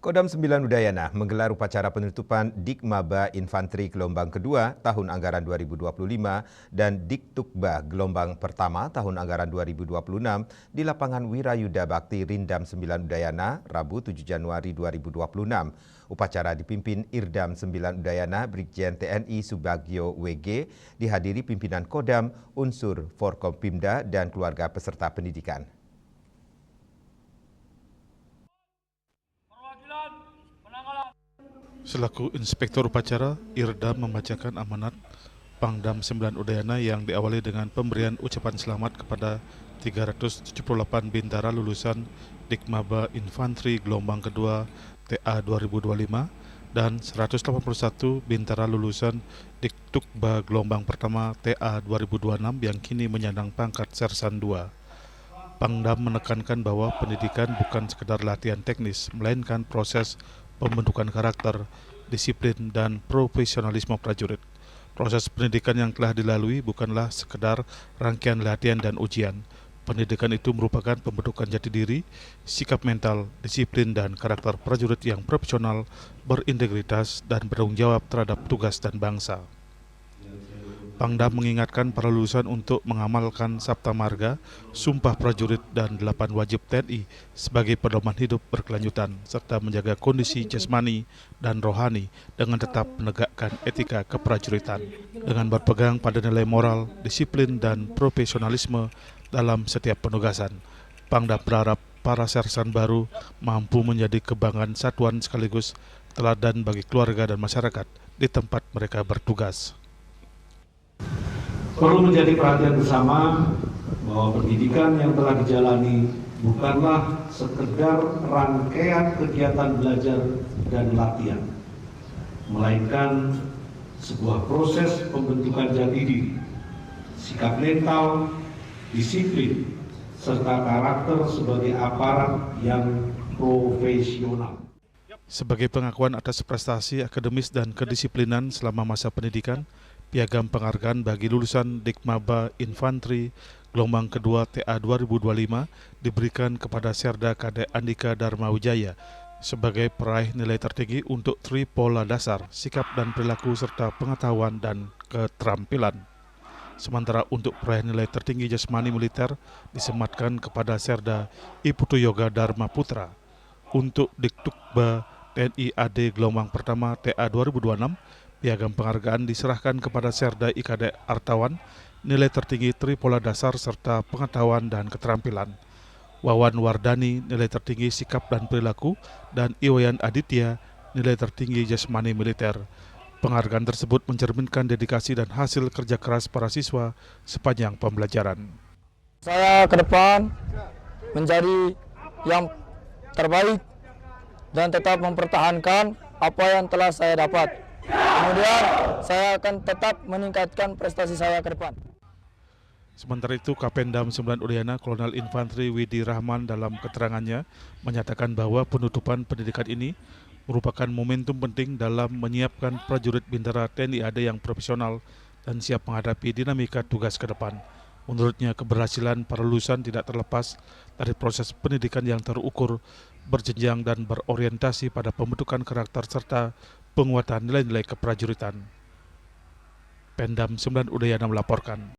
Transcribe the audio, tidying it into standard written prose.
Kodam 9 Udayana menggelar upacara penutupan Dikmaba Infanteri gelombang kedua tahun anggaran 2025 dan Diktukba gelombang pertama tahun anggaran 2026 di lapangan Wirayuda Bakti Rindam 9 Udayana, Rabu 7 Januari 2026. Upacara dipimpin Irdam 9 Udayana Brigjen TNI Subagio WG, dihadiri pimpinan Kodam, unsur Forkompimda dan keluarga peserta pendidikan. Selaku Inspektur Upacara, Irdam membacakan amanat Pangdam 9 Udayana yang diawali dengan pemberian ucapan selamat kepada 378 bintara lulusan Dikmaba Infanteri gelombang kedua TA 2025 dan 181 bintara lulusan Diktukba gelombang pertama TA 2026 yang kini menyandang pangkat Sersan 2. Pangdam menekankan bahwa pendidikan bukan sekedar latihan teknis, melainkan proses pembentukan karakter, disiplin, dan profesionalisme prajurit. Proses pendidikan yang telah dilalui bukanlah sekedar rangkaian latihan dan ujian. Pendidikan itu merupakan pembentukan jati diri, sikap mental, disiplin, dan karakter prajurit yang profesional, berintegritas, dan bertanggung jawab terhadap tugas dan bangsa. Pangdam mengingatkan para lulusan untuk mengamalkan Sabta Marga, Sumpah Prajurit, dan 8 wajib TNI sebagai pedoman hidup berkelanjutan, serta menjaga kondisi jasmani dan rohani dengan tetap menegakkan etika keprajuritan. Dengan berpegang pada nilai moral, disiplin, dan profesionalisme dalam setiap penugasan, Pangdam berharap para sersan baru mampu menjadi kebanggaan satuan sekaligus teladan bagi keluarga dan masyarakat di tempat mereka bertugas. Perlu menjadi perhatian bersama bahwa pendidikan yang telah dijalani bukanlah sekedar rangkaian kegiatan belajar dan latihan, melainkan sebuah proses pembentukan jati diri, sikap mental, disiplin, serta karakter sebagai aparat yang profesional. Sebagai pengakuan atas prestasi akademis dan kedisiplinan selama masa pendidikan, Piagam penghargaan bagi lulusan Dikmaba Infanteri gelombang kedua TA 2025 diberikan kepada Serda Kadek Andika Dharma Wijaya sebagai peraih nilai tertinggi untuk Tripola dasar, sikap dan perilaku serta pengetahuan dan keterampilan. Sementara untuk peraih nilai tertinggi jasmani militer disematkan kepada Serda Iputu Yoga Dharma Putra. Untuk Diktukba TNI AD gelombang pertama TA 2026, Piagam penghargaan diserahkan kepada Serda IKD Artawan, nilai tertinggi Tripola dasar serta pengetahuan dan keterampilan. Wawan Wardani, nilai tertinggi sikap dan perilaku, dan Iwayan Aditya, nilai tertinggi jasmani militer. Penghargaan tersebut mencerminkan dedikasi dan hasil kerja keras para siswa sepanjang pembelajaran. Saya ke depan menjadi yang terbaik dan tetap mempertahankan apa yang telah saya dapat. Kemudian saya akan tetap meningkatkan prestasi saya ke depan. Sementara itu, Kapendam 9 Udayana Kolonel Infanteri Widi Rahman dalam keterangannya menyatakan bahwa penutupan pendidikan ini merupakan momentum penting dalam menyiapkan prajurit bintara TNI AD yang profesional dan siap menghadapi dinamika tugas ke depan. Menurutnya, keberhasilan para lulusan tidak terlepas dari proses pendidikan yang terukur, berjenjang dan berorientasi pada pembentukan karakter serta penguatan nilai-nilai keprajuritan. Pendam 9 Udayana melaporkan.